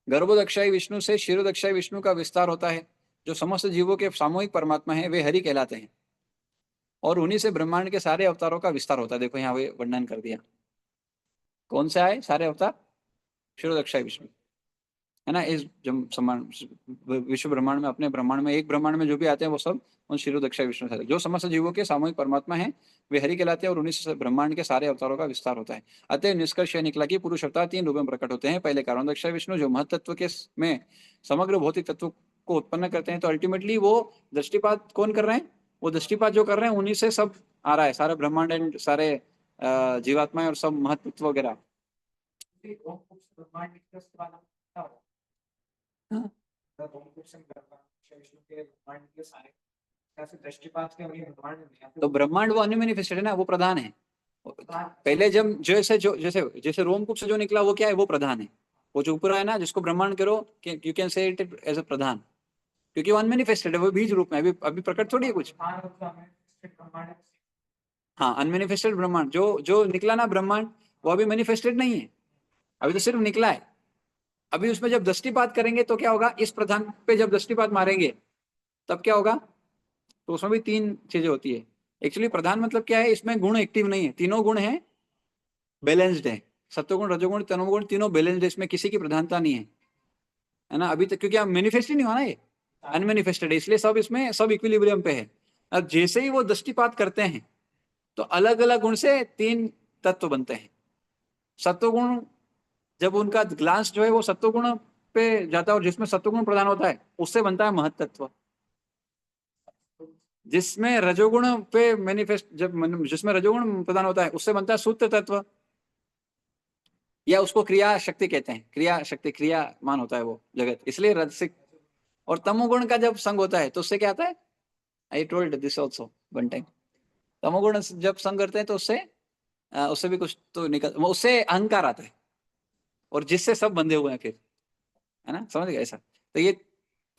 गर्भोदक्षाई विष्णु से क्षीरोदक्षाई विष्णु का विस्तार होता है, जो समस्त जीवों के सामूहिक परमात्मा है, वे हरि कहलाते हैं। और उन्हीं से ब्रह्मांड के सारे अवतारों का विस्तार होता है। देखो यहाँ वे वर्णन कर दिया, कौन से आए सारे अवतार, क्षीरोदक्षाई विष्णु, है ना। इस जब विश्व ब्रह्मांड में, अपने ब्रह्मांड में, एक ब्रह्मांड में जो भी आते हैं वो सब उन क्षीरोदक्षाई विष्णु से, जो समस्त जीवों के सामूहिक परमात्मा है, वे हरि कहलाते हैं, और उन्हीं से ब्रह्मांड के सारे अवतारों का विस्तार होता है। अतः निष्कर्ष यह निकला कि पुरुष अवतार 3 रूप में प्रकट होते हैं। पहले कारणोदक्षाई विष्णु, जो महतत्व के में समग्र भौतिक तत्व को उत्पन्न करते हैं। तो अल्टीमेटली वो दृष्टिपात कौन कर रहे हैं, वो दृष्टिपात जो कर रहे हैं उन्हीं से सब आ रहा है, सारे ब्रह्मांड एंड सारे जीवात्माएं और सब महतत्व वगैरह। हाँ? तो ब्रह्मांड वो अनमैनिफेस्टेड है ना, वो प्रधान है। पहले जब जैसे जैसे जैसे रोमकूप से जो निकला वो क्या है, वो प्रधान है। वो जो ऊपर है ना, जिसको ब्रह्मांड करो, you can say it as a प्रधान, क्योंकि वो अनमैनिफेस्टेड है, वो बीज रूप में अभी अभी प्रकट थोड़ी है कुछ। हाँ, अनमैनिफेस्टेड ब्रह्मांड जो जो निकला ना ब्रह्मांड, वो अभी मैनिफेस्टेड नहीं है, अभी तो सिर्फ निकला है। अभी उसमें जब दृष्टिपात करेंगे तो क्या होगा, इस प्रधान पे जब दृष्टिपात मारेंगे तब क्या होगा, तो उसमें भी तीन चीजें होती है। एक्चुअली प्रधान मतलब क्या है, इसमें गुण एक्टिव नहीं है, तीनों गुण हैं बैलेंस्ड है। सत्वगुण रजोगुण तमोगुण तीनों बैलेंस्ड है, इसमें किसी की प्रधानता नहीं है ना अभी तक, क्योंकि अब मैनिफेस्ट ही नहीं हुआ ना, ये अनमैनिफेस्टेड है, इसलिए सब इसमें सब इक्विलिब्रियम पे है। अब जैसे ही वो दृष्टिपात करते हैं तो अलग अलग गुण से तीन तत्व बनते हैं। सत्वगुण जब उनका ग्लांस जो है वो सत्वगुण पे जाता है और जिसमें सत्वगुण प्रधान होता है उससे बनता है महत तत्व। जिसमें रजोगुण पे मैनिफेस्ट जिसमें रजोगुण प्रधान होता है उससे बनता है सूत्र तत्व, या उसको क्रिया शक्ति कहते हैं, क्रिया शक्ति क्रियामान होता है वो जगत, इसलिए रजसिक। और तमोगुण का जब संग होता है तो उससे क्या आता है, I told this also one time. तमोगुण जब संग करते हैं तो उससे उससे भी कुछ तो निकल, उससे अहंकार आता है और जिससे सब बंधे हुए हैं फिर, है ना, समझ गया ऐसा। तो ये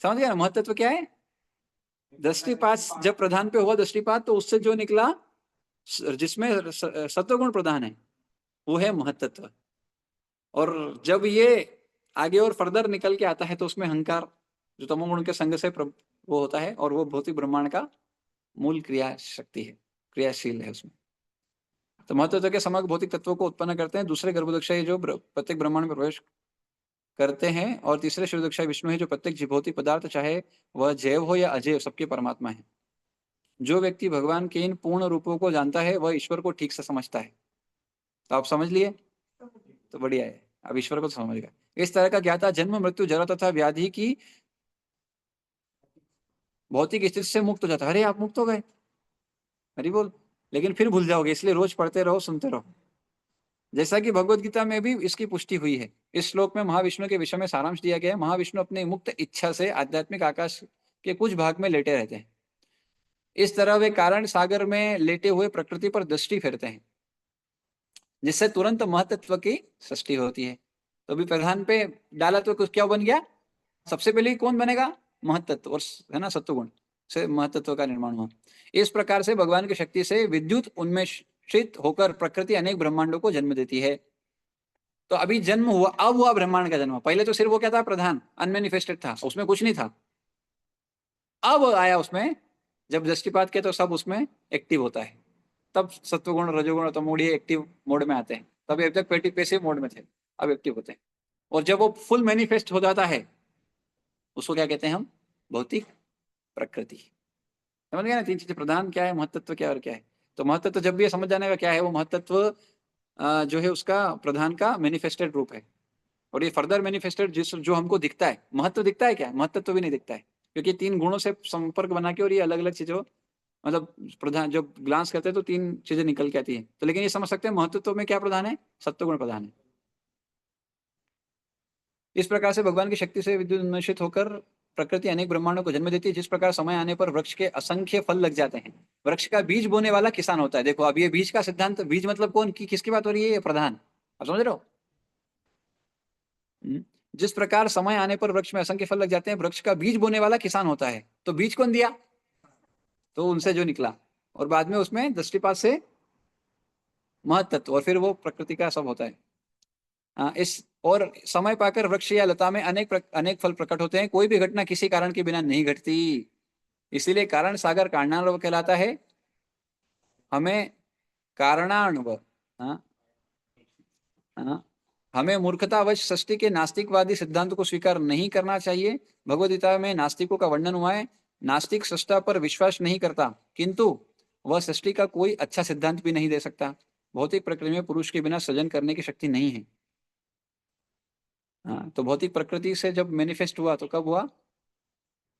समझ गया ना महत्त्व क्या है। दृष्टिपात जब प्रधान पे हुआ दृष्टिपात तो उससे जो निकला जिसमें सत्वगुण प्रधान है वो है महत्त्व। और जब ये आगे और फर्दर निकल के आता है तो उसमें अहंकार जो तमोगुण के संग से वो होता है और वो भौतिक ब्रह्मांड का मूल क्रिया शक्ति है, क्रियाशील है उसमें। तो महत्त्व के समग्र भौतिक तत्वों को उत्पन्न करते हैं दूसरे गर्भोदक्षाई जो प्रत्येक ब्रह्मांड में प्रवेश करते हैं, और तीसरे शिरोदक्षाई विष्णु है जो प्रत्येक भौतिक पदार्थ चाहे वह जैव हो या अजैव सबके परमात्मा है। जो व्यक्ति भगवान के इन पूर्ण रूपों को जानता है वह ईश्वर को ठीक से समझता है। तो आप समझ लिए तो बढ़िया है, अब ईश्वर को तो समझ गए। इस तरह का ज्ञाता जन्म मृत्यु जरा तथा व्याधि की भौतिक स्थिति से मुक्त हो जाता है। अरे आप मुक्त हो गए, हरि बोल, लेकिन फिर भूल जाओगे, इसलिए रोज पढ़ते रहो सुनते रहो। जैसा कि भगवत गीता में भी इसकी पुष्टि हुई है। इस श्लोक में महाविष्णु के विषय में सारांश दिया गया है। महाविष्णु अपने मुक्त इच्छा से आध्यात्मिक आकाश के कुछ भाग में लेटे रहते हैं। इस तरह वे कारण सागर में लेटे हुए प्रकृति पर दृष्टि फेरते हैं जिससे तुरंत महतत्व की सृष्टि होती है। तो अभी प्रधान पे डाला तो कुछ क्या बन गया, सबसे पहले कौन बनेगा, महतत्व, और है ना सत्वगुण से महतत्व का निर्माण हुआ। इस प्रकार से भगवान की शक्ति से विद्युत उन्मेषित होकर प्रकृति अनेक ब्रह्मांडों को जन्म देती है। तो अभी जन्म हुआ, अब हुआ ब्रह्मांड का जन्म। पहले तो सिर्फ वो क्या था, प्रधान अनमेनिफेस्टेड था, उसमें कुछ नहीं था। अब आया उसमें जब दृष्टिपात किया तो सब उसमें एक्टिव होता है, तब सत्वगुण रजोगुण तमोगुण एक्टिव मोड में आते हैं। तब अब तक पैसिव मोड में थे, अब एक्टिव होते हैं। और जब वो फुल मैनिफेस्ट हो जाता है उसको क्या कहते हैं हम, भौतिक प्रकृति। समझ गया ना, तीन चीजें, प्रधान क्या है, महत्त्व क्या है और क्या है। तो महत्त्व जब भी ये समझ जाने का क्या है, वो महत्त्व जो है उसका प्रधान का मैनिफेस्टेड रूप है। और ये फर्दर मैनिफेस्टेड जिस जो हमको दिखता है, महत्व दिखता है क्या, महत्त्व भी नहीं दिखता है, क्योंकि तीन गुणों से संपर्क बना के और ये अलग अलग चीजों मतलब प्रधान जब ग्लांस करते हैं तो तीन चीजें निकल के आती है। तो लेकिन ये समझ सकते हैं महत्व में क्या प्रधान है, सत्वगुण प्रधान है। इस प्रकार से भगवान की शक्ति से विद्युत उन्मेषित होकर प्रकृति अनेक ब्रह्मांडों को जन्म देती है। जिस प्रकार समय आने पर वृक्ष के असंख्य फल लग जाते हैं। वृक्ष का बीज बोने वाला किसान होता है। देखो अब ये बीज का सिद्धांत, बीज मतलब कौन की किसकी बात हो रही है, ये प्रधान, आप समझ रहे हो। जिस प्रकार समय आने पर वृक्ष में असंख्य फल लग जाते हैं, वृक्ष का बीज बोने वाला किसान होता है। तो बीज कौन दिया, तो उनसे जो निकला, और बाद में उसमें दृष्टिपात से महत्त्व, और फिर वो प्रकृति का सब होता है। इस और समय पाकर वृक्ष या लता में अनेक फल प्रकट होते हैं। कोई भी घटना किसी कारण के बिना नहीं घटती, इसीलिए कारण सागर कारणान्वय कहलाता है। हमें कारणान्वय, हाँ हाँ, हमें मूर्खतावश सृष्टि के नास्तिकवादी सिद्धांत को स्वीकार नहीं करना चाहिए। भगवद गीता में नास्तिकों का वर्णन हुआ है। नास्तिक सृष्टा पर विश्वास नहीं करता, किंतु वह सृष्टि का कोई अच्छा सिद्धांत भी नहीं दे सकता। भौतिक प्रकृति में पुरुष के बिना सृजन करने की शक्ति नहीं है। हाँ, तो भौतिक प्रकृति से जब मैनिफेस्ट हुआ तो कब हुआ,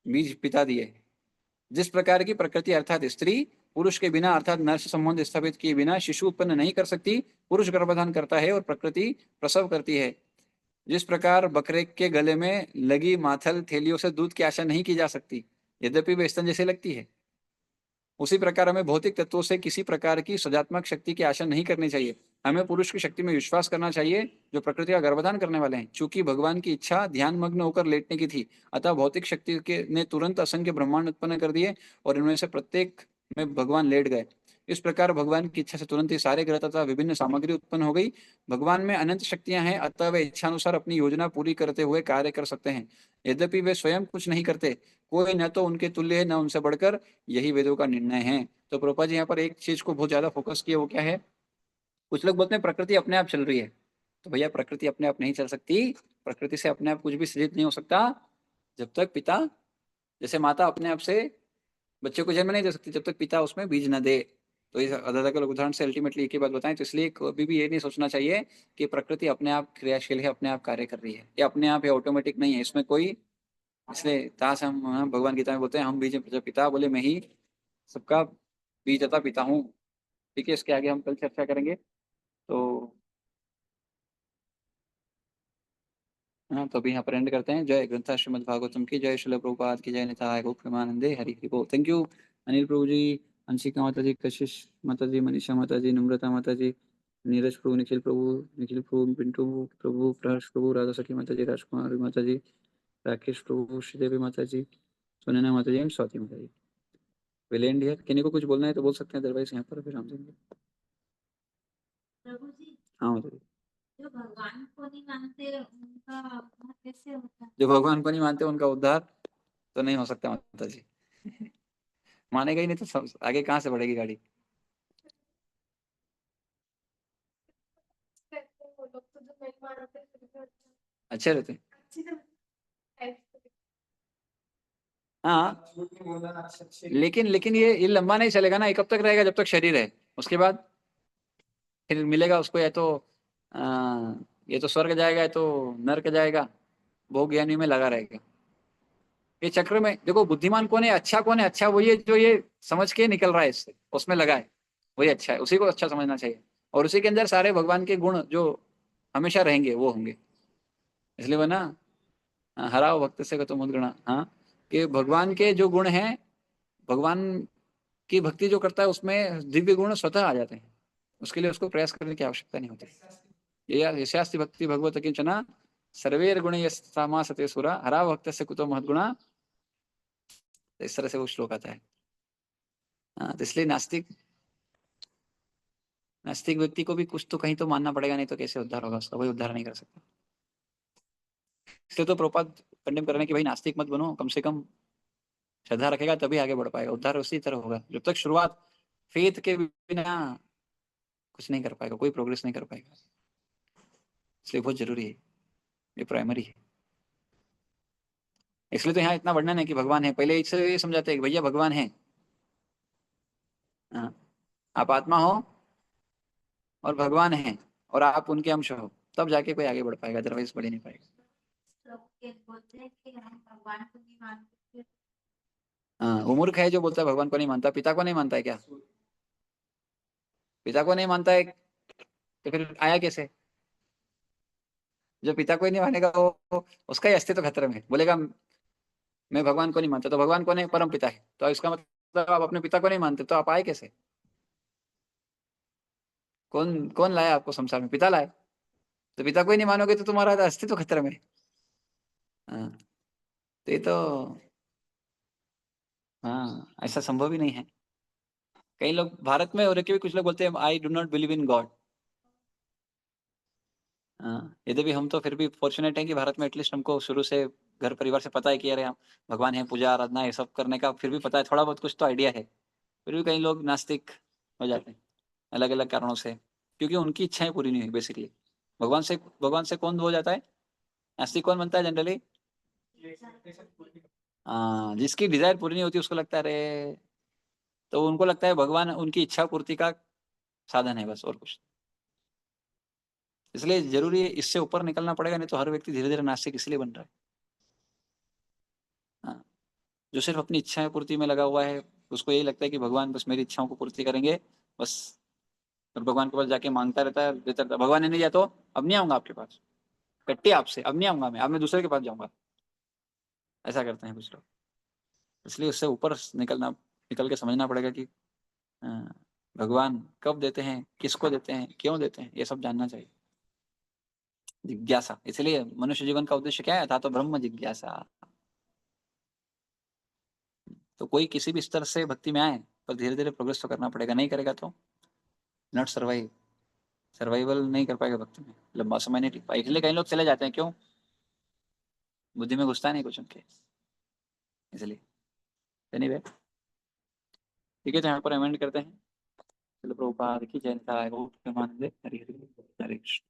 बीज पिता दिए। जिस प्रकार की प्रकृति अर्थात स्त्री पुरुष के बिना अर्थात नर से संबंध स्थापित किए बिना शिशु उत्पन्न नहीं कर सकती, पुरुष गर्भधान करता है और प्रकृति प्रसव करती है। जिस प्रकार बकरे के गले में लगी माथल थैलियों से दूध की आशा नहीं की जा सकती, यद्यपि वे स्तन जैसे लगती है, उसी प्रकार हमें भौतिक तत्वों से किसी प्रकार की सजात्मक शक्ति की आशा नहीं करनी चाहिए। हमें पुरुष की शक्ति में विश्वास करना चाहिए जो प्रकृति का गर्भधान करने वाले हैं। चूंकि भगवान की इच्छा ध्यान मग्न होकर लेटने की थी, अतः भौतिक शक्ति के ने तुरंत असंख्य ब्रह्मांड उत्पन्न कर दिए और इनमें से प्रत्येक में भगवान लेट गए। इस प्रकार भगवान की इच्छा से तुरंत ही सारे ग्रह तथा विभिन्न सामग्री उत्पन्न हो गई। भगवान में अनंत शक्तियां हैं, अतः वे इच्छानुसार अपनी योजना पूरी करते हुए कार्य कर सकते हैं। यद्यपि वे स्वयं कुछ नहीं करते, कोई न तो उनके तुल्य है न उनसे बढ़कर, यही वेदों का निर्णय है। तो प्रभुपाद जी यहाँ पर एक चीज को बहुत ज्यादा फोकस किया, वो क्या है? कुछ लोग बोलते हैं प्रकृति अपने आप चल रही है, तो भैया प्रकृति अपने आप नहीं चल सकती। प्रकृति से अपने आप कुछ भी सृजित नहीं हो सकता जब तक पिता, जैसे माता अपने आप से बच्चे को जन्म नहीं दे सकती जब तक पिता उसमें बीज न दे। तो इस अलग अलग उदाहरण से अल्टीमेटली एक ही बात बताएं, तो इसलिए कभी भी ये नहीं सोचना चाहिए कि प्रकृति अपने आप क्रियाशील है, अपने आप कार्य कर रही है, ये अपने आप, ये ऑटोमेटिक नहीं है, इसमें कोई, इसलिए तास हम भगवान गीता में बोलते हैं हम बीज हैं पिता, बोले मैं ही सबका बीज तथा पिता हूँ। ठीक है, इसके आगे हम कल चर्चा करेंगे। तो हाँ, तो अभी यहाँ पर एंड करते हैं। जय ग्रंथा श्रीमद् भागवतम की जय, श्रील प्रभुपाद की जय, निताय गौर प्रेमानंदे, हरि हरि बोल। थैंक यू अनिल प्रभु जी, अंशिका माता जी, कशिश माता जी, मनीषा माता जी, नम्रता माता जी, नीरज प्रभु, निखिल प्रभु, पिंटू प्रभु, प्रहर्ष प्रभु, राधा सखी माता जी, राजकुमार माता जी, राकेश प्रभु, श्रीदेवी माता जी, सुनैना माता जी एंड स्वाति माता जी। Will and here. किन्हीं को कुछ बोलना है तो बोल सकते हैं, अदरवाइज यहाँ पर विराम देंगे। प्रभु जी, हाँ माता जी। जो भगवान को नहीं मानते उनका उद्धार कैसे होता है? जो भगवान को नहीं मानते उनका उद्धार तो नहीं हो सकता माता जी। मानेगा ही नहीं तो आगे कहाँ से बढ़ेगी गाड़ी? वो लोग तो जो नहीं मानते फिर भी अच्छे रहते हैं। अच्छी तरह हाँ, लेकिन ये लंबा नहीं चलेगा ना, ये कब तक रहेगा? जब तक शरीर है। उसके बाद फिर मिलेगा उसको, या तो आ, ये तो स्वर्ग जाएगा या तो नरक जाएगा, भोग ज्ञानी में लगा रहेगा। ये चक्र में देखो, बुद्धिमान कौन है, अच्छा कौन है? अच्छा वही है जो ये समझ के निकल रहा है इससे, उसमें लगा है, वही अच्छा है, उसी को अच्छा समझना चाहिए। और उसी के अंदर सारे भगवान के गुण जो हमेशा रहेंगे वो होंगे। इसलिए वो ना, हराओ भक्त से तुम उद्गणा, हाँ, कि भगवान के जो गुण हैं, भगवान की भक्ति जो करता है उसमें दिव्य गुण स्वतः आ जाते हैं, उसके लिए उसको प्रयास करने की आवश्यकता नहीं होती। ये यशास्ति भक्ति भगवत किंचना सर्वेर गुण समासते सुरा हरा भक्त से कुतो महद्गुणा। तो इस तरह से वो श्लोक आता है। हाँ, तो इसलिए नास्तिक नास्तिक व्यक्ति को भी कुछ तो कहीं तो मानना पड़ेगा, नहीं तो कैसे उद्धार होगा उसका? वही उद्धार नहीं कर सकता। इसलिए तो प्रभुपाद कंडेम कर रहे हैं कि भाई नास्तिक मत बनो, कम से कम श्रद्धा रखेगा तभी आगे बढ़ पाएगा, उद्धार उसी तरह होगा। जब तक शुरुआत फेथ के बिना कुछ नहीं कर पाएगा, कोई प्रोग्रेस नहीं कर पाएगा। इसलिए बहुत जरूरी है, ये प्राइमरी है। इसलिए तो यहाँ इतना वर्णन है कि भगवान है। पहले इससे ये समझाते हैं कि भैया भगवान है, हाँ, आप आत्मा हो और भगवान है और आप उनके अंश हो, तब जाके कोई आगे बढ़ पाएगा, अदरवाइज बढ़ ही नहीं पाएगा। लोग के बोलते हैं कि हम भगवान को नहीं मानते। हाँ, वो मूर्ख है जो बोलता है भगवान को नहीं मानता। पिता को नहीं मानता है क्या? पिता को नहीं मानता है तो फिर आया कैसे? जो पिता को ही नहीं मानेगा वो उसका ही अस्तित्व खतरे में। बोलेगा मैं भगवान को नहीं मानता, तो भगवान को नहीं, परम पिता है, तो इसका मतलब आप अपने पिता को नहीं मानते, तो आप आए कैसे? कौन कौन लाया आपको संसार में? पिता लाए। तो पिता को ही नहीं मानोगे तो तुम्हारा अस्तित्व खतरे में। हाँ, तो ये तो, हाँ, ऐसा संभव ही नहीं है। कई लोग भारत में और भी कुछ लोग बोलते हैं I do not believe in God. हाँ, यद्यपि हम तो फिर भी फॉर्चुनेट हैं कि भारत में एटलीस्ट हमको शुरू से घर परिवार से पता है कि अरे हम भगवान है, पूजा आराधना ये सब करने का फिर भी पता है, थोड़ा बहुत कुछ तो आइडिया है। फिर भी कई लोग नास्तिक हो जाते हैं अलग अलग कारणों से, क्योंकि उनकी इच्छाएं पूरी नहीं हुई बेसिकली। भगवान से कौन हो जाता है नास्तिक? कौन बनता है जनरली? हाँ, जिसकी डिजायर पूरी नहीं होती उसको लगता है अरे, तो उनको लगता है भगवान उनकी इच्छा पूर्ति का साधन है बस, और कुछ। इसलिए जरूरी है, इससे ऊपर निकलना पड़ेगा, नहीं तो हर व्यक्ति धीरे धीरे नास्तिक इसलिए बन रहा है। हाँ, जो सिर्फ अपनी इच्छाएं पूर्ति में लगा हुआ है, उसको यही लगता है कि भगवान बस मेरी इच्छाओं को पूर्ति करेंगे बस। और भगवान के पास जाके मांगता रहता है, देता रहता है। भगवान ने नहीं दिया तो अब नहीं आऊंगा आपके पास, कट्टी आपसे अब नहीं आऊंगा मैं, अब मैं दूसरे के पास जाऊंगा। ऐसा करते हैं कुछ लोग। इसलिए उससे ऊपर निकल के समझना पड़ेगा कि भगवान कब देते हैं, किसको देते हैं, क्यों देते हैं, ये सब जानना चाहिए। जिज्ञासा, इसलिए मनुष्य जीवन का उद्देश्य क्या है? था तो ब्रह्म जिज्ञासा। तो कोई किसी भी स्तर से भक्ति में आए पर धीरे धीरे प्रोग्रेस तो करना पड़ेगा, नहीं करेगा तो नॉट सर्वाइव, सर्वाइवल नहीं कर पाएगा भक्ति में, लंबा समय नहीं टिक पाएगा। इसलिए कई लोग चले जाते हैं, क्यों? बुद्धि में घुसता नहीं कुछ उनके, इसलिए। एनीवे, ठीक है, तो यहाँ पर एमेंड करते हैं। चलो प्रभुपाद की जय, हरे हरे, हरे कृष्ण।